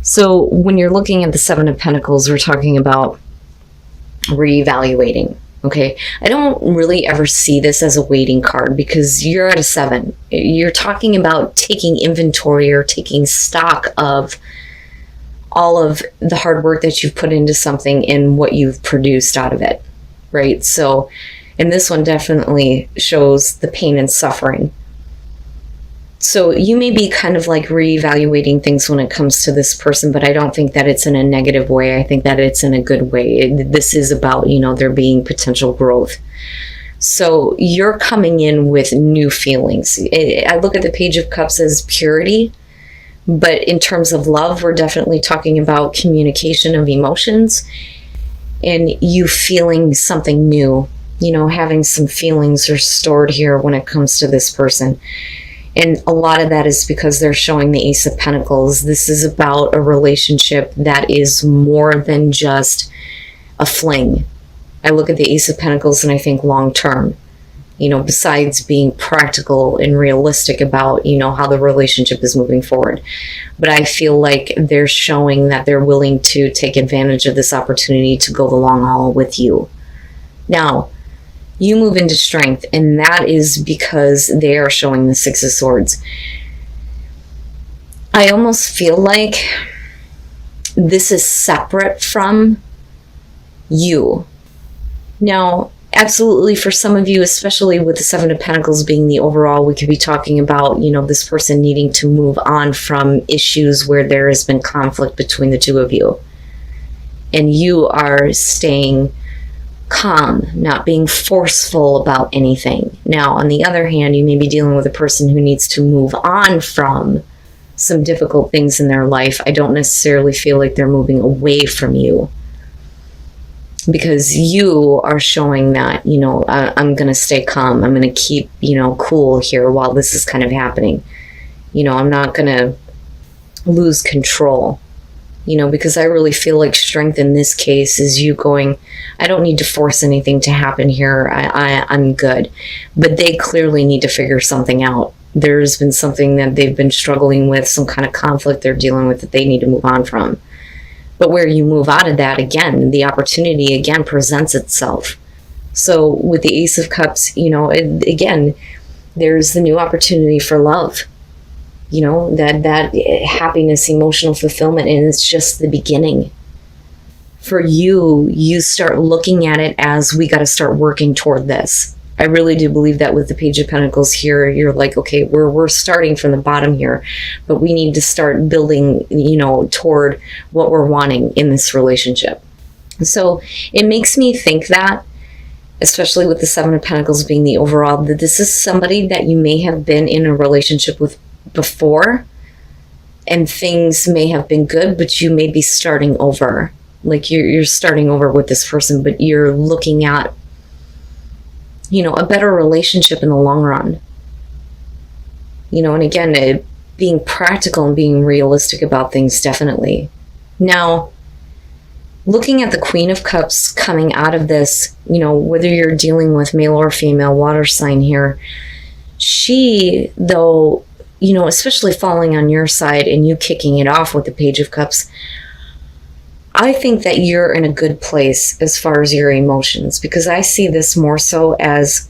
So when you're looking at the Seven of Pentacles, we're talking about reevaluating. Okay, I don't really ever see this as a waiting card because you're at a 7. You're talking about taking inventory or taking stock of all of the hard work that you've put into something and what you've produced out of it, right? So, and this one definitely shows the pain and suffering. So you may be kind of like reevaluating things when it comes to this person, but I don't think that it's in a negative way. I think that it's in a good way. This is about, there being potential growth. So you're coming in with new feelings. I look at the Page of Cups as purity, but in terms of love, we're definitely talking about communication of emotions and you feeling something new, having some feelings are stored here when it comes to this person. And a lot of that is because they're showing the Ace of Pentacles. This is about a relationship that is more than just a fling. I look at the Ace of Pentacles and I think long term, besides being practical and realistic about, how the relationship is moving forward. But I feel like they're showing that they're willing to take advantage of this opportunity to go the long haul with you. Now, you move into strength, and that is because they are showing the Six of Swords. I almost feel like this is separate from you. Now, absolutely, for some of you, especially with the Seven of Pentacles being the overall, we could be talking about, this person needing to move on from issues where there has been conflict between the two of you. And you are staying calm, not being forceful about anything. Now, on the other hand, you may be dealing with a person who needs to move on from some difficult things in their life. I don't necessarily feel like they're moving away from you because you are showing that, I'm going to stay calm. I'm going to keep, cool here while this is kind of happening. I'm not going to lose control. Because I really feel like strength in this case is you going, I don't need to force anything to happen here. I'm good. But they clearly need to figure something out. There's been something that they've been struggling with, some kind of conflict they're dealing with that they need to move on from. But where you move out of that, again, the opportunity again presents itself. So with the Ace of Cups, again, there's the new opportunity for love. That happiness, emotional fulfillment, and it's just the beginning. For you start looking at it as we got to start working toward this. I really do believe that with the Page of Pentacles here, you're like, okay, we're starting from the bottom here, but we need to start building, toward what we're wanting in this relationship. So it makes me think that, especially with the Seven of Pentacles being the overall, that this is somebody that you may have been in a relationship with before and things may have been good, but you may be starting over. Like you're starting over with this person, but you're looking at, a better relationship in the long run. And again, being practical and being realistic about things, definitely. Now, looking at the Queen of Cups coming out of this, whether you're dealing with male or female water sign here, she, though, especially falling on your side and you kicking it off with the Page of Cups, I think that you're in a good place as far as your emotions, because I see this more so as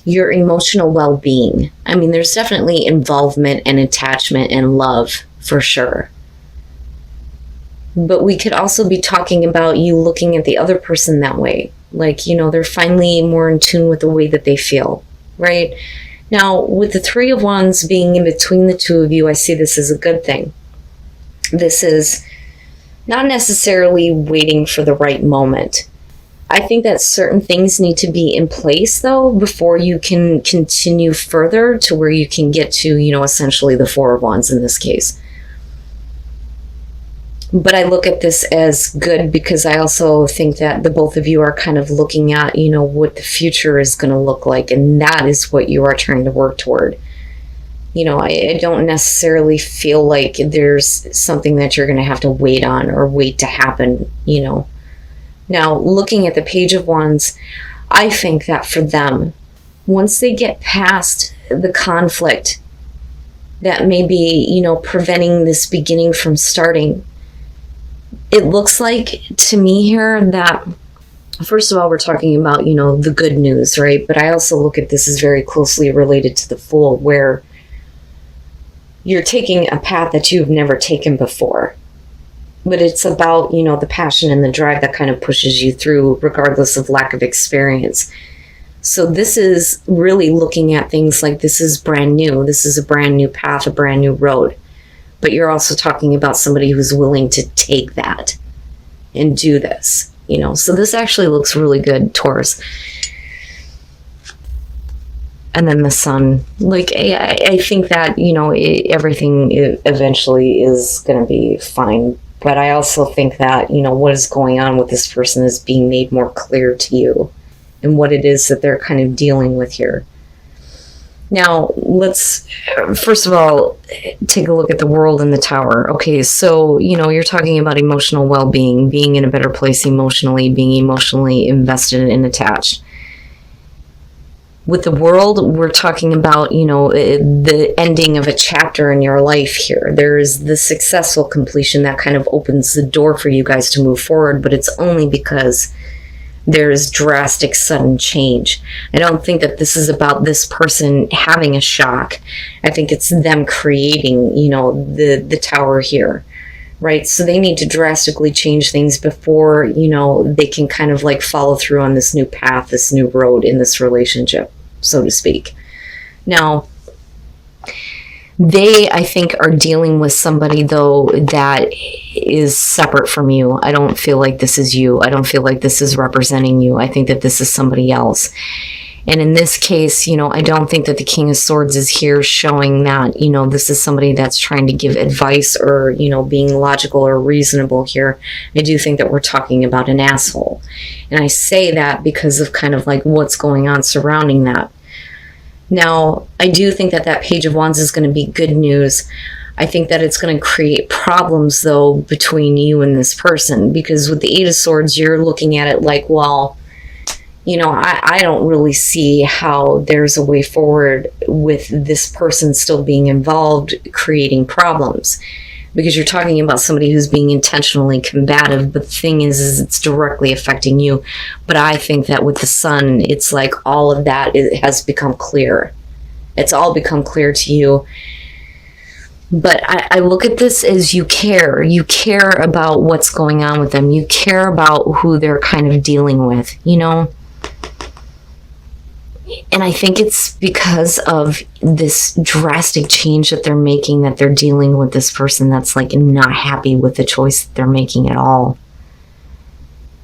your emotional well-being. I mean, there's definitely involvement and attachment and love for sure. But we could also be talking about you looking at the other person that way. Like, they're finally more in tune with the way that they feel, right? Now, with the Three of Wands being in between the two of you, I see this as a good thing. This is not necessarily waiting for the right moment. I think that certain things need to be in place, though, before you can continue further to where you can get to, essentially the Four of Wands in this case. But I look at this as good because I also think that the both of you are kind of looking at, what the future is going to look like. And that is what you are trying to work toward. I don't necessarily feel like there's something that you're going to have to wait on or wait to happen, Now, looking at the Page of Wands, I think that for them, once they get past the conflict that may be, preventing this beginning from starting, it looks like to me here that, first of all, we're talking about, the good news, right? But I also look at this as very closely related to the Fool, where you're taking a path that you've never taken before. But it's about, the passion and the drive that kind of pushes you through regardless of lack of experience. So this is really looking at things like this is brand new. This is a brand new path, a brand new road. But you're also talking about somebody who's willing to take that and do this, So this actually looks really good, Taurus. And then the Sun. I think that, everything eventually is going to be fine. But I also think that, what is going on with this person is being made more clear to you and what it is that they're kind of dealing with here. Now, let's, first of all, take a look at the World and the Tower. Okay, so, you're talking about emotional well-being, being in a better place emotionally, being emotionally invested and attached. With the World, we're talking about, the ending of a chapter in your life here. There's the successful completion that kind of opens the door for you guys to move forward, but it's only because there's drastic sudden change. I don't think that this is about this person having a shock. I think it's them creating, the Tower here, right? So they need to drastically change things before, they can kind of follow through on this new path, this new road in this relationship, so to speak. Now, they, I think, are dealing with somebody, though, that is separate from you. I don't feel like this is you. I don't feel like this is representing you. I think that this is somebody else. And in this case, I don't think that the King of Swords is here showing that, this is somebody that's trying to give advice or, being logical or reasonable here. I do think that we're talking about an asshole. And I say that because of kind of what's going on surrounding that. Now, I do think that that Page of Wands is going to be good news. I think that it's going to create problems, though, between you and this person. Because with the Eight of Swords, you're looking at it well, I don't really see how there's a way forward with this person still being involved, creating problems. Because you're talking about somebody who's being intentionally combative, but the thing is it's directly affecting you. But I think that with the Sun, it's all of that has become clear. It's all become clear to you. But I look at this as you care. You care about what's going on with them. You care about who they're kind of dealing with, And I think it's because of this drastic change that they're making, that they're dealing with this person that's not happy with the choice that they're making at all.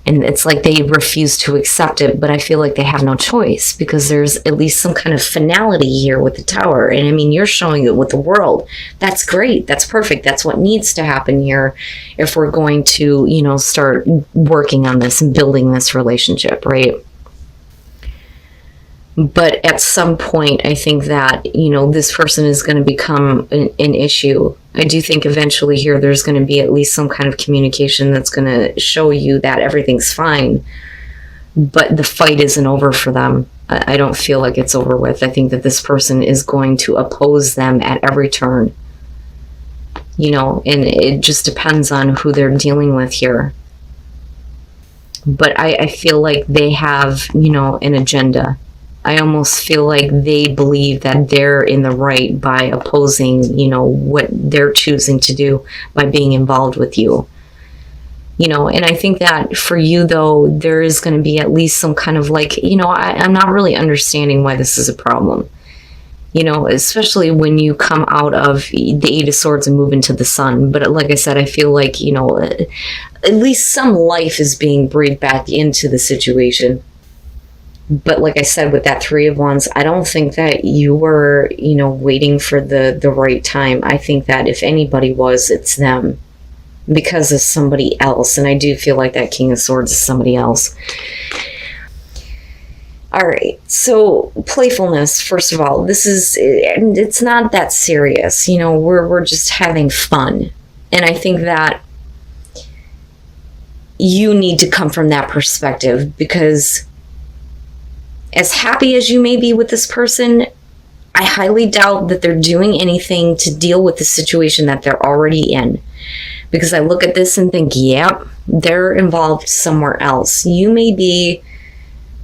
And it's they refuse to accept it, but I feel like they have no choice because there's at least some kind of finality here with the Tower. And I mean, you're showing it with the World. That's great. That's perfect. That's what needs to happen here if we're going to, start working on this and building this relationship, right? But at some point, I think that, this person is going to become an issue. I do think eventually here there's going to be at least some kind of communication that's going to show you that everything's fine. But the fight isn't over for them. I don't feel like it's over with. I think that this person is going to oppose them at every turn. And it just depends on who they're dealing with here. But I feel like they have, an agenda. I almost feel like they believe that they're in the right by opposing, what they're choosing to do by being involved with you. And I think that for you, though, there is going to be at least some kind of I'm not really understanding why this is a problem. Especially when you come out of the Eight of Swords and move into the Sun. But like I said, I feel like, at least some life is being breathed back into the situation. But like I said, with that Three of Wands, I don't think that you were, waiting for the right time. I think that if anybody was, it's them because of somebody else. And I do feel like that King of Swords is somebody else. All right. So playfulness, first of all, it's not that serious. We're just having fun. And I think that you need to come from that perspective because as happy as you may be with this person, I highly doubt that they're doing anything to deal with the situation that they're already in. because I look at this and think, yep, they're involved somewhere else. You may be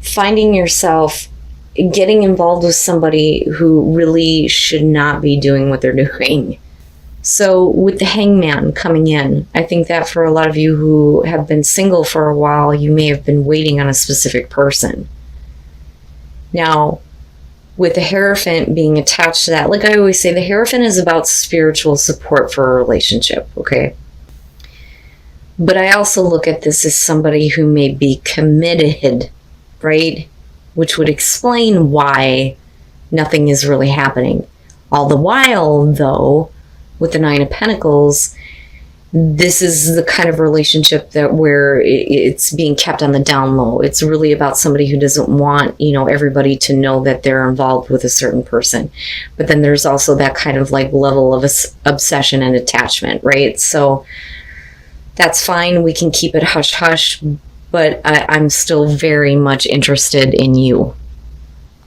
finding yourself getting involved with somebody who really should not be doing what they're doing. So with the hangman coming in, I think that for a lot of you who have been single for a while, you may have been waiting on a specific person. Now, with the Hierophant being attached to that, like I always say, the Hierophant is about spiritual support for a relationship, okay? But I also look at this as somebody who may be committed, right? Which would explain why nothing is really happening. All the while, though, with the Nine of Pentacles, this is the kind of relationship that where it's being kept on the down low. It's really about somebody who doesn't want, everybody to know that they're involved with a certain person. But then there's also that kind of like level of obsession and attachment, right? So that's fine. We can keep it hush hush, but I'm still very much interested in you,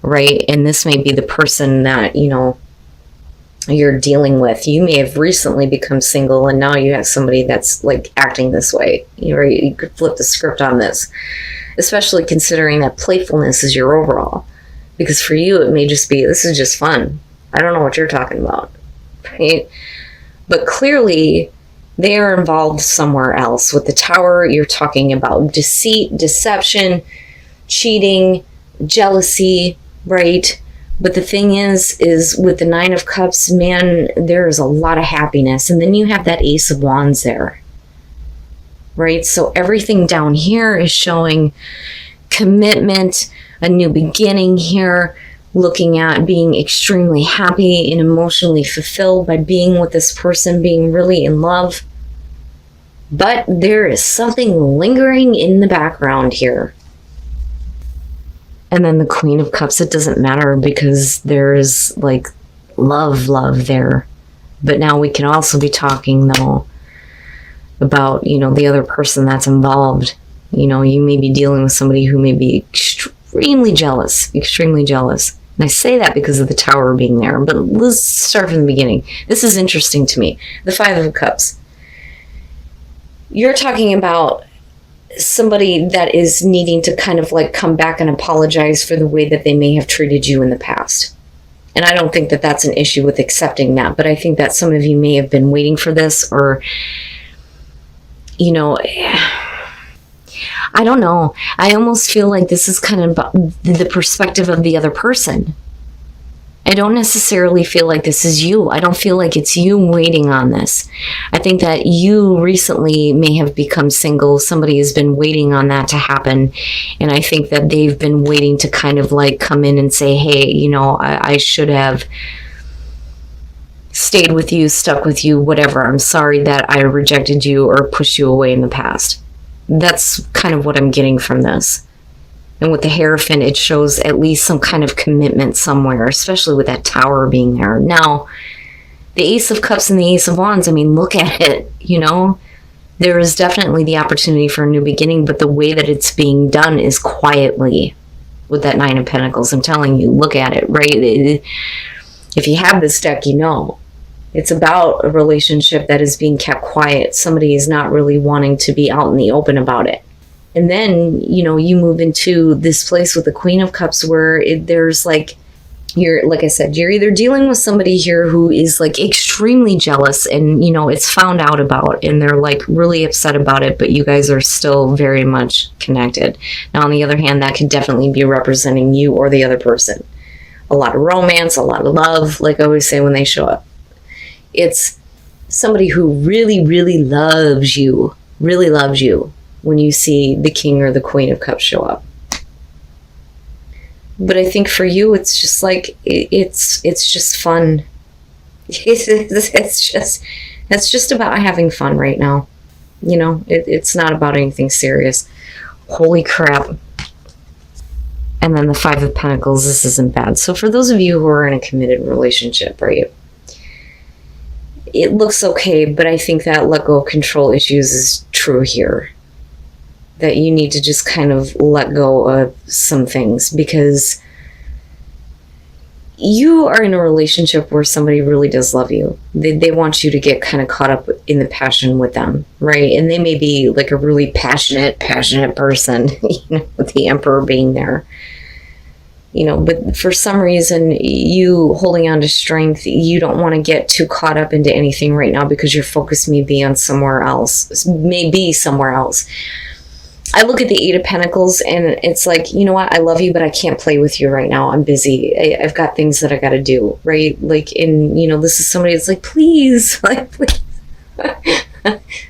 right? And this may be the person that, you're dealing with. You may have recently become single and now you have somebody that's like acting this way. You could flip the script on this, especially considering that playfulness is your overall. Because for you, it may just be, this is just fun. I don't know what you're talking about, right? But clearly, they are involved somewhere else. With the Tower, you're talking about deceit, deception, cheating, jealousy, right? But the thing is with the Nine of Cups, man, there is a lot of happiness. And then you have that Ace of Wands there, right? So everything down here is showing commitment, a new beginning here, looking at being extremely happy and emotionally fulfilled by being with this person, being really in love. But there is something lingering in the background here. And then the Queen of Cups, it doesn't matter because there's like love there. But now we can also be talking though about, the other person that's involved. You may be dealing with somebody who may be extremely jealous. And I say that because of the Tower being there. But let's start from the beginning. This is interesting to me. The Five of Cups. You're talking about somebody that is needing to kind of like come back and apologize for the way that they may have treated you in the past. And I don't think that that's an issue with accepting that, but I think that some of you may have been waiting for this, or, I don't know. I almost feel like this is kind of about the perspective of the other person. I don't necessarily feel like this is you. I don't feel like it's you waiting on this. I think that you recently may have become single. Somebody has been waiting on that to happen. And I think that they've been waiting to kind of like come in and say, hey, I should have stayed with you, stuck with you, whatever. I'm sorry that I rejected you or pushed you away in the past. That's kind of what I'm getting from this. And with the Hierophant, it shows at least some kind of commitment somewhere, especially with that Tower being there. Now, the Ace of Cups and the Ace of Wands, I mean, look at it, There is definitely the opportunity for a new beginning, but the way that it's being done is quietly with that Nine of Pentacles. I'm telling you, look at it, right? If you have this deck, it's about a relationship that is being kept quiet. Somebody is not really wanting to be out in the open about it. And then, you move into this place with the Queen of Cups where there's like, like I said, you're either dealing with somebody here who is like extremely jealous and, it's found out about and they're like really upset about it, but you guys are still very much connected. Now, on the other hand, that could definitely be representing you or the other person. A lot of romance, a lot of love, like I always say when they show up. It's somebody who really, really loves you when you see the King or the Queen of Cups show up. But I think for you, it's just like, it's just fun. It's just about having fun right now. It's not about anything serious. Holy crap. And then the Five of Pentacles, this isn't bad. So for those of you who are in a committed relationship, right? It looks okay, but I think that let go of control issues is true here. That you need to just kind of let go of some things because you are in a relationship where somebody really does love you. They want you to get kind of caught up in the passion with them, right? And they may be like a really passionate person, with the Emperor being there. But for some reason, you holding on to strength, you don't want to get too caught up into anything right now because your focus may be on somewhere else. I look at the Eight of Pentacles and it's like, you know what? I love you, but I can't play with you right now. I'm busy. I've got things that I got to do, right? Like, this is somebody that's like, please, please,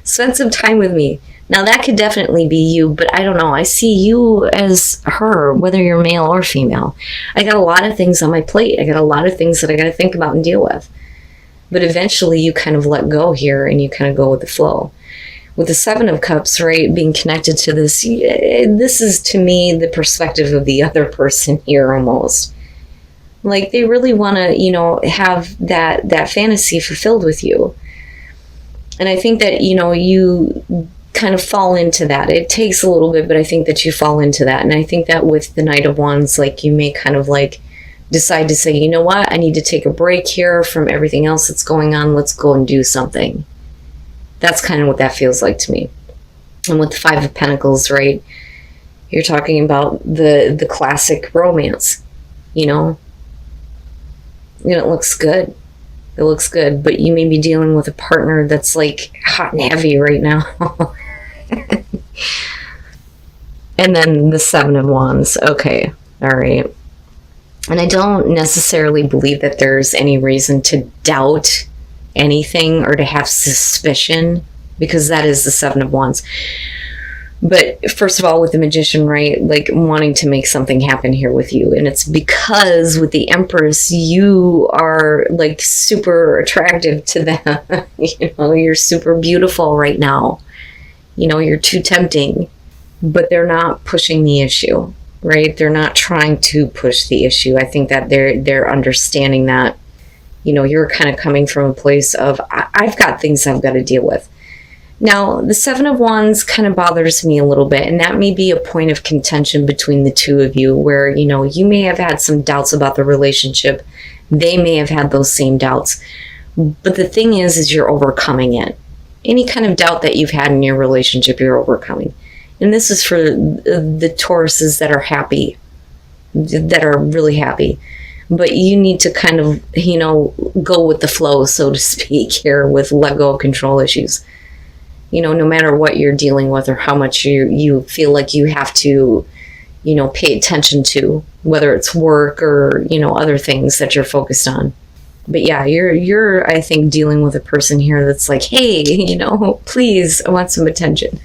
spend some time with me. Now, that could definitely be you, but I don't know. I see you as her, whether you're male or female. I got a lot of things on my plate. I got a lot of things that I got to think about and deal with. But eventually, you kind of let go here and you kind of go with the flow. With the Seven of Cups, right, being connected to this is, to me, the perspective of the other person here almost. Like, they really want to, have that fantasy fulfilled with you. And I think that, you kind of fall into that. It takes a little bit, but I think that you fall into that. And I think that with the Knight of Wands, like, you may kind of decide to say, you know what, I need to take a break here from everything else that's going on. Let's go and do something. That's kind of what that feels like to me. And with the Five of Pentacles, right, you're talking about the classic romance, it looks good. It looks good, but you may be dealing with a partner that's like hot and heavy right now. And then the Seven of Wands. Okay. All right. And I don't necessarily believe that there's any reason to doubt anything or to have suspicion, because that is the Seven of Wands. But first of all, with the Magician, right, like wanting to make something happen here with you. And it's because with the Empress, you are like super attractive to them. You're super beautiful right now. You're too tempting, but they're not pushing the issue, right? They're not trying to push the issue. I think that they're understanding that, you're kind of coming from a place of, I've got things I've got to deal with. Now, the Seven of Wands kind of bothers me a little bit, and that may be a point of contention between the two of you where, you may have had some doubts about the relationship. They may have had those same doubts. But the thing is you're overcoming it. Any kind of doubt that you've had in your relationship, you're overcoming. And this is for the Tauruses that are happy, that are really happy. But you need to kind of, go with the flow, so to speak, here with let go of control issues. No matter what you're dealing with or how much you feel like you have to, pay attention to, whether it's work or, other things that you're focused on. But yeah, you're, I think, dealing with a person here that's like, hey, please, I want some attention.